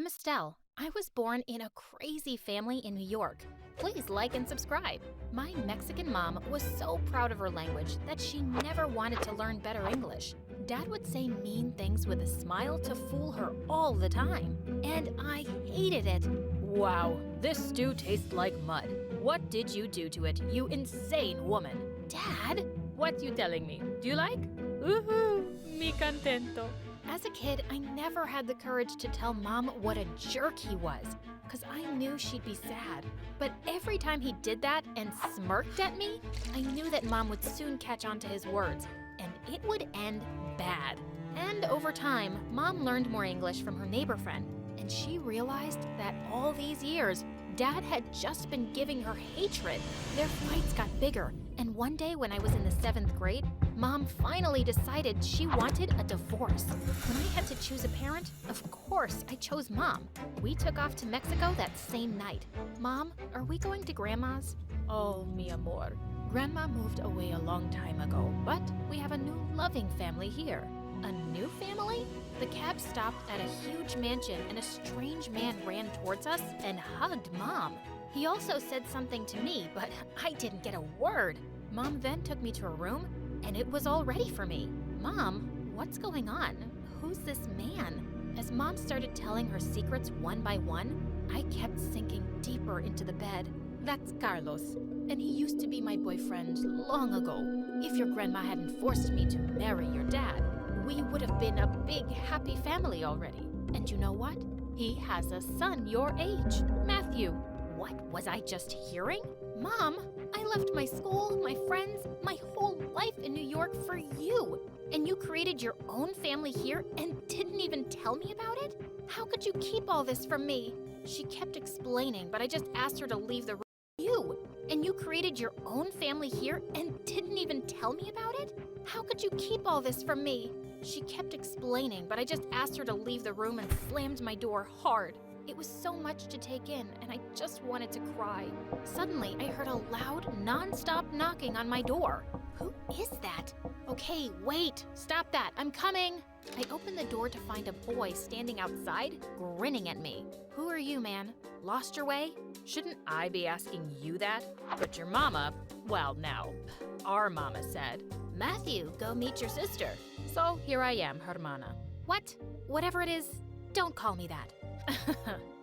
I'm Estelle. I was born in a crazy family in New York. Please like and subscribe. My Mexican mom was so proud of her language that she never wanted to learn better English. Dad would say mean things with a smile to fool her all the time, and I hated it. Wow, this stew tastes like mud. What did you do to it, you insane woman? Dad? What you telling me? Do you like? Woohoo, mi contento. As a kid, I never had the courage to tell Mom what a jerk he was, because I knew she'd be sad. But every time he did that and smirked at me, I knew that Mom would soon catch on to his words, and it would end bad. And over time, Mom learned more English from her neighbor friend, and she realized that all these years, Dad had just been giving her hatred. Their fights got bigger, and one day when I was in the 7th grade, Mom finally decided she wanted a divorce. When I had to choose a parent, of course I chose Mom. We took off to Mexico that same night. Mom, are we going to Grandma's? Oh, mi amor. Grandma moved away a long time ago, but we have a new loving family here. A new family? The cab stopped at a huge mansion and a strange man ran towards us and hugged Mom. He also said something to me, but I didn't get a word. Mom then took me to a room, and it was all ready for me. Mom, what's going on? Who's this man? As Mom started telling her secrets one by one, I kept sinking deeper into the bed. That's Carlos, and he used to be my boyfriend long ago. If your grandma hadn't forced me to marry your dad, we would have been a big, happy family already. And you know what? He has a son your age, Matthew. What was I just hearing? Mom, I left my school, my friends, my whole life in New York for you. And you created your own family here and didn't even tell me about it? How could you keep all this from me? She kept explaining, but I just asked her to leave the room. And you created your own family here and didn't even tell me about it? How could you keep all this from me? She kept explaining, but I just asked her to leave the room and slammed my door hard. It was so much to take in, and I just wanted to cry. Suddenly, I heard a loud, non-stop knocking on my door. Who is that? Okay, wait, stop that, I'm coming. I opened the door to find a boy standing outside, grinning at me. Who are you, man? Lost your way? Shouldn't I be asking you that? But your mama, well, now, our mama said, Matthew, go meet your sister. So here I am, hermana. What? Whatever it is, don't call me that.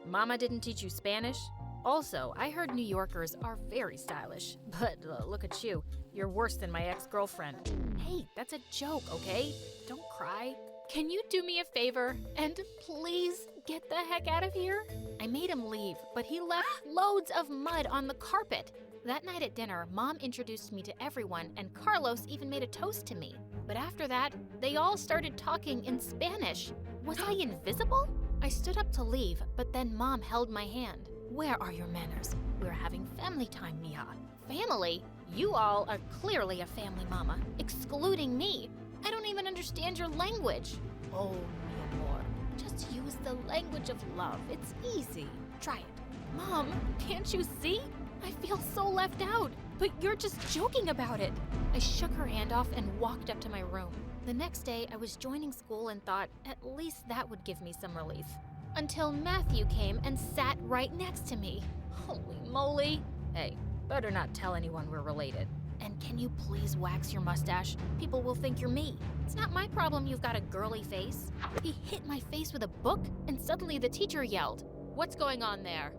Mama didn't teach you Spanish? Also, I heard New Yorkers are very stylish. But look at you, you're worse than my ex-girlfriend. Hey, that's a joke, okay? Don't cry. Can you do me a favor and please get the heck out of here? I made him leave, but he left loads of mud on the carpet. That night at dinner, Mom introduced me to everyone, and Carlos even made a toast to me. But after that, they all started talking in Spanish. Was I invisible? I stood up to leave, but then Mom held my hand. Where are your manners? We're having family time, mija. Family? You all are clearly a family, Mama, excluding me. I don't even understand your language. Oh, mi amor. Just use the language of love. It's easy. Try it. Mom, can't you see? I feel so left out, but you're just joking about it. I shook her hand off and walked up to my room. The next day, I was joining school and thought at least that would give me some relief. Until Matthew came and sat right next to me. Holy moly. Hey, better not tell anyone we're related. And can you please wax your mustache? People will think you're me. It's not my problem you've got a girly face. He hit my face with a book, and suddenly the teacher yelled, What's going on there?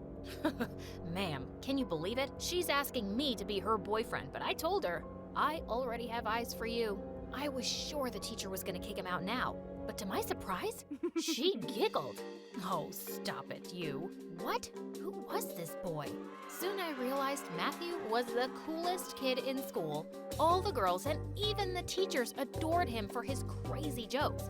Ma'am, can you believe it? She's asking me to be her boyfriend, but I told her, I already have eyes for you. I was sure the teacher was gonna kick him out now, but to my surprise, she giggled. Oh, stop it, you. What? Who was this boy? Soon I realized Matthew was the coolest kid in school. All the girls and even the teachers adored him for his crazy jokes.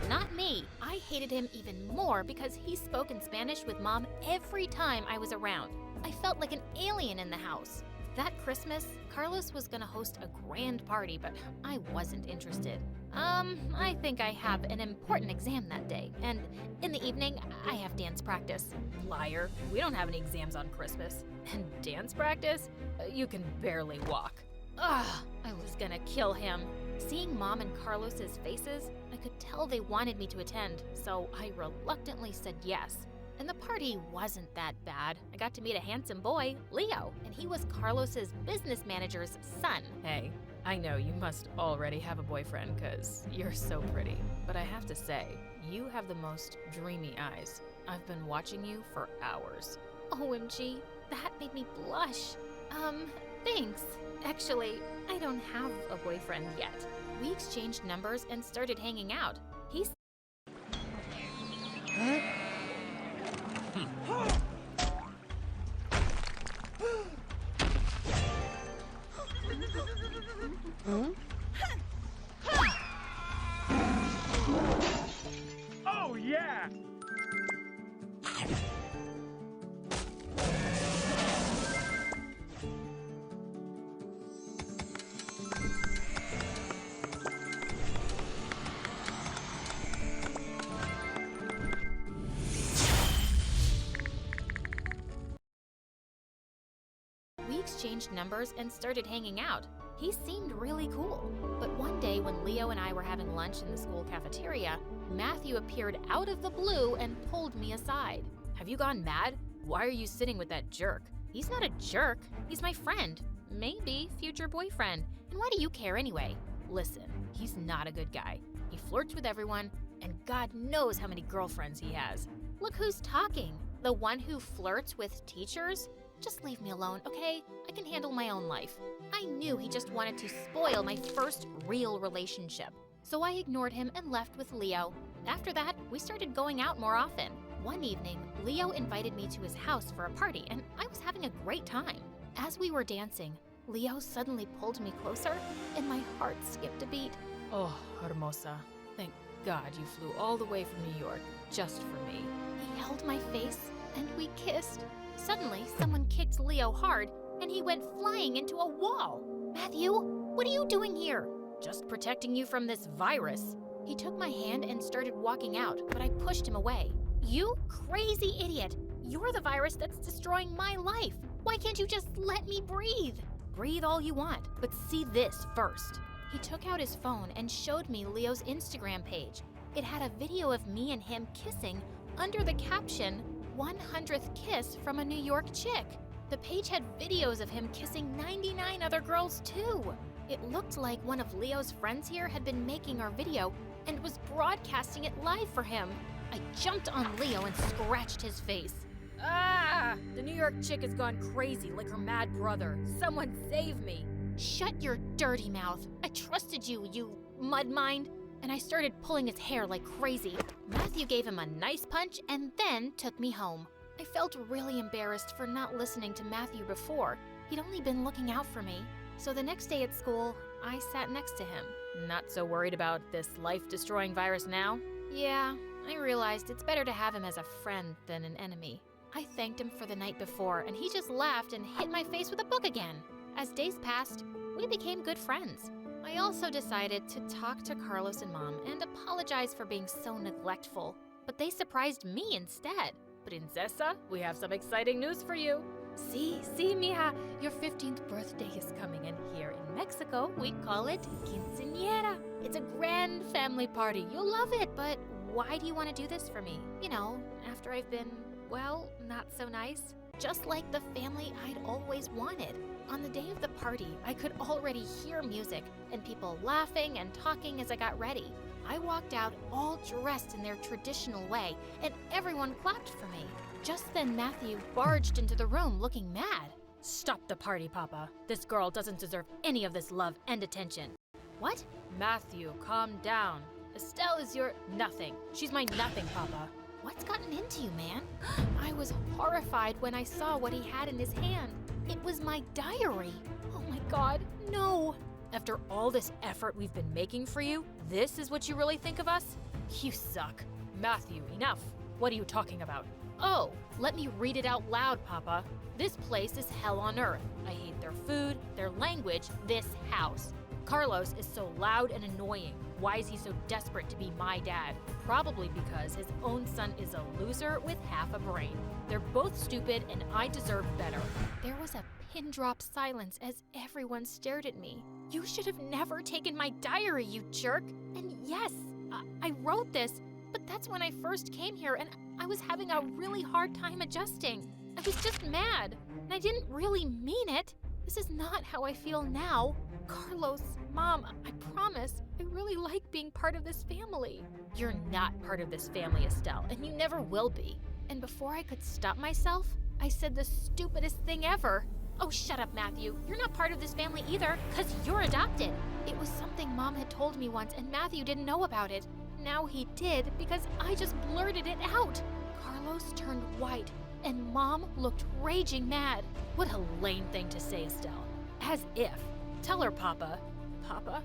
Not me. I hated him even more because he spoke in Spanish with Mom every time I was around. I felt like an alien in the house. That Christmas, Carlos was gonna host a grand party, but I wasn't interested. I think I have an important exam that day, and in the evening, I have dance practice. Liar, we don't have any exams on Christmas. And dance practice? You can barely walk. Ugh, I was gonna kill him. Seeing Mom and Carlos's faces, I could tell they wanted me to attend, so I reluctantly said yes. And the party wasn't that bad. I got to meet a handsome boy, Leo, and he was Carlos's business manager's son. Hey, I know you must already have a boyfriend because you're so pretty. But I have to say, you have the most dreamy eyes. I've been watching you for hours. OMG, that made me blush. Thanks. Actually, I don't have a boyfriend yet. We exchanged numbers and started hanging out. He's Oh, yeah! We exchanged numbers and started hanging out. He seemed really cool. But one day when Leo and I were having lunch in the school cafeteria, Matthew appeared out of the blue and pulled me aside. Have you gone mad? Why are you sitting with that jerk? He's not a jerk. He's my friend. Maybe future boyfriend. And why do you care anyway? Listen, he's not a good guy. He flirts with everyone, and God knows how many girlfriends he has. Look who's talking. The one who flirts with teachers? Just leave me alone, okay? I can handle my own life. I knew he just wanted to spoil my first real relationship. So I ignored him and left with Leo. After that, we started going out more often. One evening, Leo invited me to his house for a party, and I was having a great time. As we were dancing, Leo suddenly pulled me closer, and my heart skipped a beat. Oh, Hermosa, thank God you flew all the way from New York just for me. He held my face, and we kissed. Suddenly, someone kicked Leo hard, and he went flying into a wall. Matthew, what are you doing here? Just protecting you from this virus. He took my hand and started walking out, but I pushed him away. You crazy idiot! You're the virus that's destroying my life. Why can't you just let me breathe? Breathe all you want, but see this first. He took out his phone and showed me Leo's Instagram page. It had a video of me and him kissing under the caption, 100th kiss from a New York chick. The page had videos of him kissing 99 other girls too. It looked like one of Leo's friends here had been making our video and was broadcasting it live for him. I jumped on Leo and scratched his face. Ah! The New York chick has gone crazy like her mad brother. Someone save me. Shut your dirty mouth. I trusted you, you mud mind. And I started pulling his hair like crazy. Matthew gave him a nice punch and then took me home. I felt really embarrassed for not listening to Matthew before. He'd only been looking out for me. So the next day at school, I sat next to him. Not so worried about this life-destroying virus now? Yeah, I realized it's better to have him as a friend than an enemy. I thanked him for the night before, and he just laughed and hit my face with a book again. As days passed, we became good friends. I also decided to talk to Carlos and Mom and apologize for being so neglectful, but they surprised me instead. Princesa, we have some exciting news for you. Sí, mija, your 15th birthday is coming, and here in Mexico, we call it quinceañera. It's a grand family party. You'll love it, but why do you want to do this for me? You know, after I've been, well, not so nice. Just like the family I'd always wanted. On the day of the party, I could already hear music and people laughing and talking as I got ready. I walked out all dressed in their traditional way, and everyone clapped for me. Just then Matthew barged into the room looking mad. Stop the party, Papa. This girl doesn't deserve any of this love and attention. What? Matthew, calm down. Estelle is your nothing. She's my nothing, Papa. What's gotten into you, man? I was horrified when I saw what he had in his hand. It was my diary. Oh my God, no. After all this effort we've been making for you, this is what you really think of us? You suck. Matthew, enough. What are you talking about? Oh, let me read it out loud, Papa. This place is hell on earth. I hate their food, their language, this house. Carlos is so loud and annoying. Why is he so desperate to be my dad? Probably because his own son is a loser with half a brain. They're both stupid and I deserve better. There was a pin drop silence as everyone stared at me. You should have never taken my diary, you jerk. And yes, I wrote this, but that's when I first came here and I was having a really hard time adjusting. I was just mad, and I didn't really mean it. This is not how I feel now. Carlos, Mom, I promise, I really like being part of this family. You're not part of this family, Estelle, and you never will be. And before I could stop myself, I said the stupidest thing ever. Oh, shut up, Matthew. You're not part of this family either, because you're adopted. It was something Mom had told me once, and Matthew didn't know about it. Now he did, because I just blurted it out. Carlos turned white, and Mom looked raging mad. What a lame thing to say, Estelle. As if. Tell her, Papa. Papa?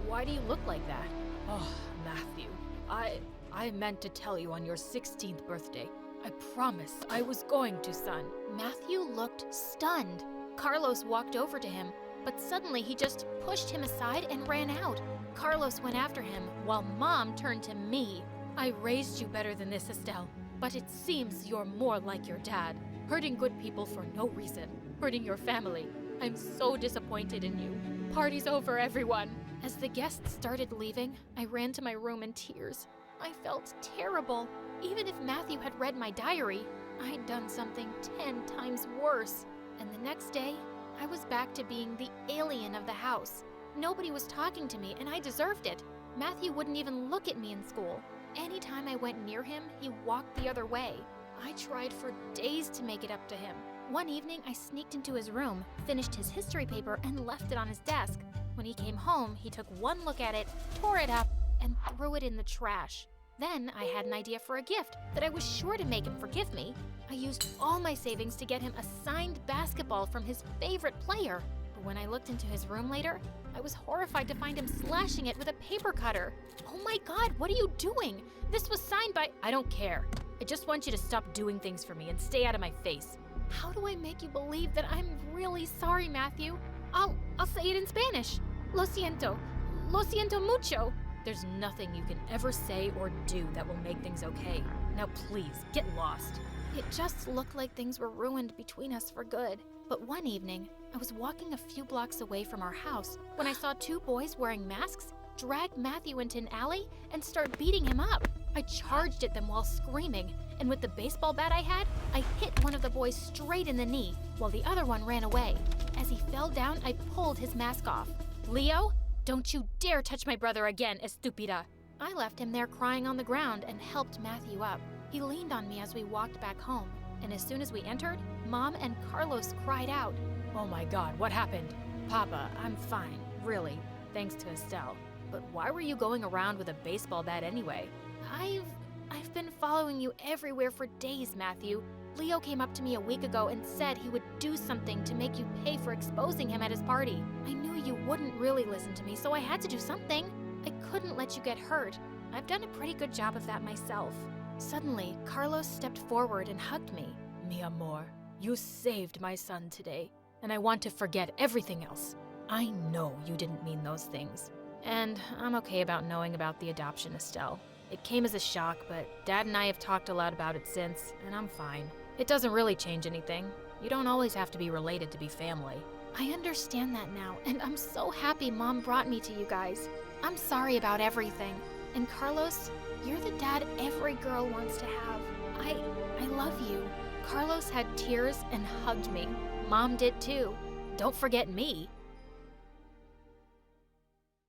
Why do you look like that? Oh, Matthew, I meant to tell you on your 16th birthday. I promise I was going to, son. Matthew looked stunned. Carlos walked over to him, but suddenly he just pushed him aside and ran out. Carlos went after him, while Mom turned to me. I raised you better than this, Estelle, but it seems you're more like your dad, hurting good people for no reason, hurting your family. I'm so disappointed in you. Party's over, everyone. As the guests started leaving, I ran to my room in tears. I felt terrible. Even if Matthew had read my diary, I'd done something 10 times worse. And the next day, I was back to being the alien of the house. Nobody was talking to me, and I deserved it. Matthew wouldn't even look at me in school. Anytime I went near him, he walked the other way. I tried for days to make it up to him. One evening, I sneaked into his room, finished his history paper, and left it on his desk. When he came home, he took one look at it, tore it up, and threw it in the trash. Then I had an idea for a gift that I was sure to make him forgive me. I used all my savings to get him a signed basketball from his favorite player. But when I looked into his room later, I was horrified to find him slashing it with a paper cutter. Oh my God, what are you doing? This was signed by— I don't care. I just want you to stop doing things for me and stay out of my face. How do I make you believe that I'm really sorry, Matthew? I'll say it in Spanish. Lo siento mucho. There's nothing you can ever say or do that will make things okay. Now please, get lost. It just looked like things were ruined between us for good. But one evening, I was walking a few blocks away from our house when I saw two boys wearing masks drag Matthew into an alley and start beating him up. I charged at them while screaming, and with the baseball bat I had, I hit one of the boys straight in the knee, while the other one ran away. As he fell down, I pulled his mask off. Leo, don't you dare touch my brother again, estúpida. I left him there crying on the ground and helped Matthew up. He leaned on me as we walked back home, and as soon as we entered, Mom and Carlos cried out. Oh my God, what happened? Papa, I'm fine, really, thanks to Estelle. But why were you going around with a baseball bat anyway? I've been following you everywhere for days, Matthew. Leo came up to me a week ago and said he would do something to make you pay for exposing him at his party. I knew you wouldn't really listen to me, so I had to do something. I couldn't let you get hurt. I've done a pretty good job of that myself. Suddenly, Carlos stepped forward and hugged me. Mi amor, you saved my son today, and I want to forget everything else. I know you didn't mean those things. And I'm okay about knowing about the adoption, Estelle. It came as a shock, but Dad and I have talked a lot about it since, and I'm fine. It doesn't really change anything. You don't always have to be related to be family. I understand that now, and I'm so happy Mom brought me to you guys. I'm sorry about everything. And Carlos, you're the dad every girl wants to have. I love you. Carlos had tears and hugged me. Mom did too. Don't forget me.